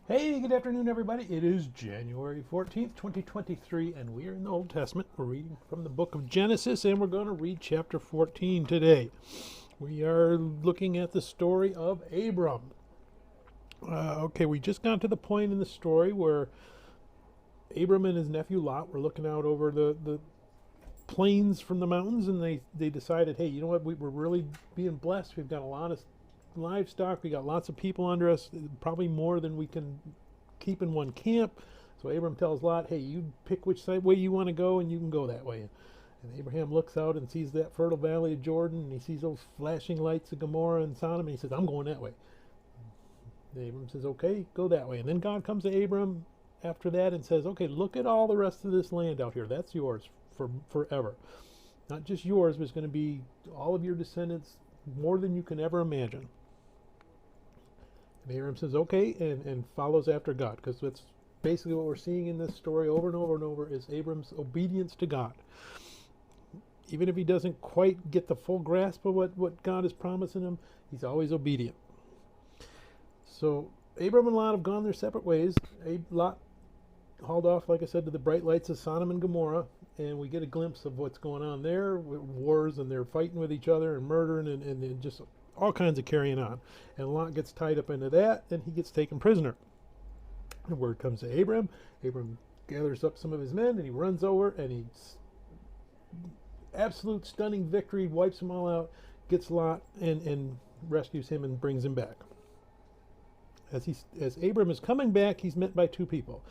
Hey, good afternoon, everybody. It is January 14th, 2023, and we are in the Old Testament. We're reading from the book of Genesis, and we're going to read chapter 14 today. We are looking at the story of Abram. We just got to the point in the story where Abram and his nephew Lot were looking out over the plains from the mountains, and they decided, hey, you know what, we're really being blessed. We've got a lot of livestock, we got lots of people under us, probably more than we can keep in one camp. So Abram tells Lot, hey, you pick which way you want to go, and you can go that way. And Abraham looks out and sees that fertile valley of Jordan, and he sees those flashing lights of Gomorrah and Sodom, and he says, I'm going that way. And Abram says, okay, go that way. And then God comes to Abram after that and says, okay, look at all the rest of this land out here. That's yours for forever. Not just yours, but it's going to be all of your descendants, more than you can ever imagine. And Abram says, okay, and follows after God, because that's basically what we're seeing in this story over and over and over is Abram's obedience to God. Even if he doesn't quite get the full grasp of what God is promising him, he's always obedient. So Abram and Lot have gone their separate ways. Lot hauled off, like I said, to the bright lights of Sodom and Gomorrah, and we get a glimpse of what's going on there, with wars, and they're fighting with each other and murdering and just all kinds of carrying on. And Lot gets tied up into that, and he gets taken prisoner. The word comes to Abram. Abram gathers up some of his men, and he runs over, and he's absolute stunning victory, wipes them all out, gets Lot, and rescues him and brings him back. As Abram is coming back, he's met by two people.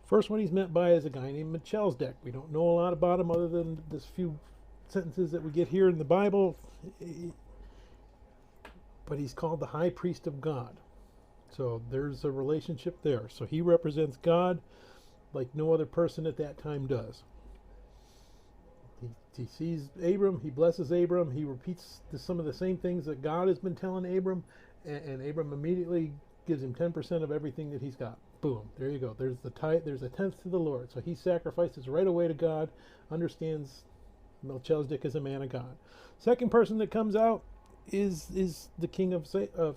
First one he's met by is a guy named Melchizedek. We don't know a lot about him other than this few sentences that we get here in the Bible. But he's called the high priest of God. So there's a relationship there. So he represents God like no other person at that time does. He sees Abram, he blesses Abram, he repeats some of the same things that God has been telling Abram, and Abram immediately gives him 10% of everything that he's got. Boom, there you go. There's the tithe, there's a tenth to the Lord. So he sacrifices right away to God, understands Melchizedek is a man of God. Second person that comes out is the king of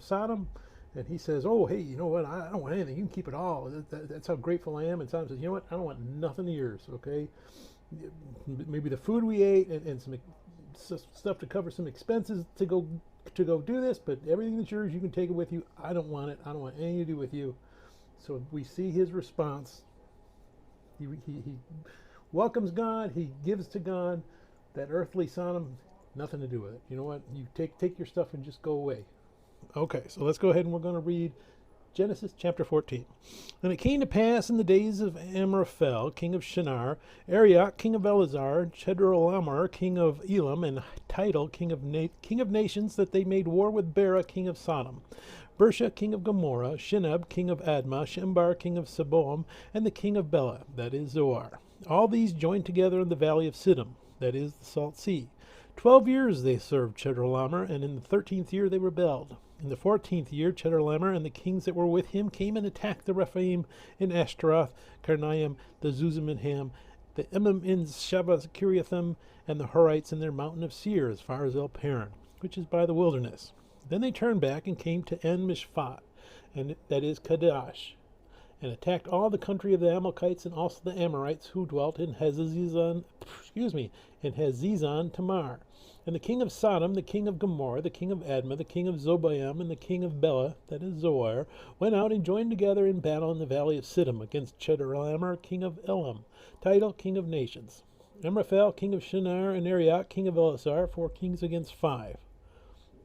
Sodom, and he says, oh, hey, you know what, I don't want anything, you can keep it all. That's how grateful I am. And Sodom says, you know what, I don't want nothing of yours, okay? Maybe the food we ate and some stuff to cover some expenses to go do this, but everything that's yours, you can take it with you. I don't want it. I don't want anything to do with you. So we see his response. He welcomes God. He gives to God. That earthly Sodom, nothing to do with it. You know what? You take your stuff and just go away. Okay, so let's go ahead and we're going to read Genesis chapter 14. And it came to pass in the days of Amraphel, king of Shinar, Arioch, king of Elazar, Chedorlaomer, king of Elam, and Tidal, king of nations, that they made war with Bera, king of Sodom, Bersha, king of Gomorrah, Shinab, king of Admah, Shembar, king of Seboam, and the king of Bela, that is Zoar. All these joined together in the valley of Siddim, that is the Salt Sea. 12 years they served Chedorlaomer, and in the 13th year they rebelled. In the 14th year, Chedorlaomer and the kings that were with him came and attacked the Rephaim in Ashtaroth, Karnaim, the Zuzim in Ham, the Emim in Shavah Kiriathim, and the Horites in their mountain of Seir, as far as El Paran, which is by the wilderness. Then they turned back and came to En Mishpat, and that is Kadesh, and attacked all the country of the Amalekites and also the Amorites who dwelt in Hazezon Tamar. And the king of Sodom, the king of Gomorrah, the king of Admah, the king of Zobaim, and the king of Bela, that is Zoar, went out and joined together in battle in the valley of Siddim against Chedorlaomer, king of Elam, Tidal, king of nations, Amraphel, king of Shinar, and Arioch, king of Elazar, 4 kings against 5.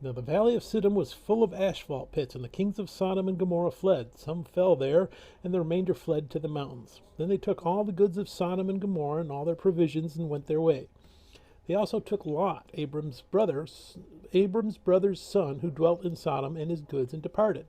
Now the valley of Siddim was full of asphalt pits, and the kings of Sodom and Gomorrah fled. Some fell there, and the remainder fled to the mountains. Then they took all the goods of Sodom and Gomorrah and all their provisions and went their way. They also took Lot, Abram's brother's son, who dwelt in Sodom, and his goods, and departed.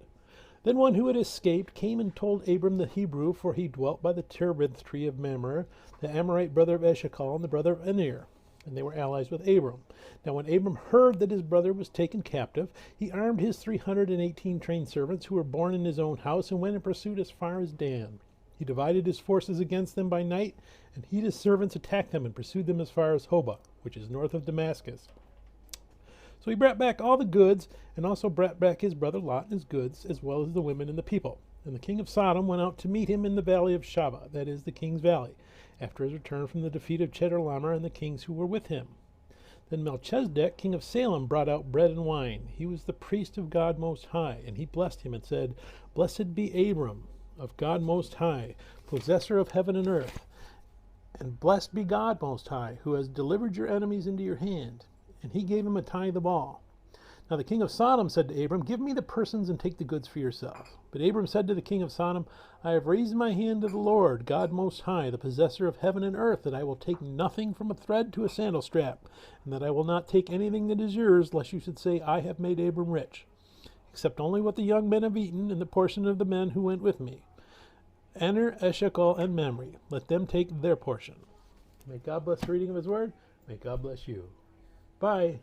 Then one who had escaped came and told Abram the Hebrew, for he dwelt by the terebinth tree of Mamre, the Amorite brother of Eshcol, and the brother of Aner, and they were allies with Abram. Now when Abram heard that his brother was taken captive, he armed his 318 trained servants who were born in his own house, and went in pursuit as far as Dan. He divided his forces against them by night, and he and his servants attacked them and pursued them as far as Hobah, which is north of Damascus. So he brought back all the goods, and also brought back his brother Lot and his goods, as well as the women and the people. And the king of Sodom went out to meet him in the valley of Shaveh, that is, the king's valley, after his return from the defeat of Chedorlaomer and the kings who were with him. Then Melchizedek, king of Salem, brought out bread and wine. He was the priest of God Most High, and he blessed him and said, Blessed be Abram, of God Most High, possessor of heaven and earth. And blessed be God Most High, who has delivered your enemies into your hand. And he gave him a tithe of all. Now the king of Sodom said to Abram, Give me the persons and take the goods for yourself. But Abram said to the king of Sodom, I have raised my hand to the Lord, God Most High, the possessor of heaven and earth, that I will take nothing from a thread to a sandal strap, and that I will not take anything that is yours, lest you should say, I have made Abram rich, except only what the young men have eaten, and the portion of the men who went with me. Aner, Eshcol, and Mamre, let them take their portion. May God bless the reading of his word. May God bless you. Bye.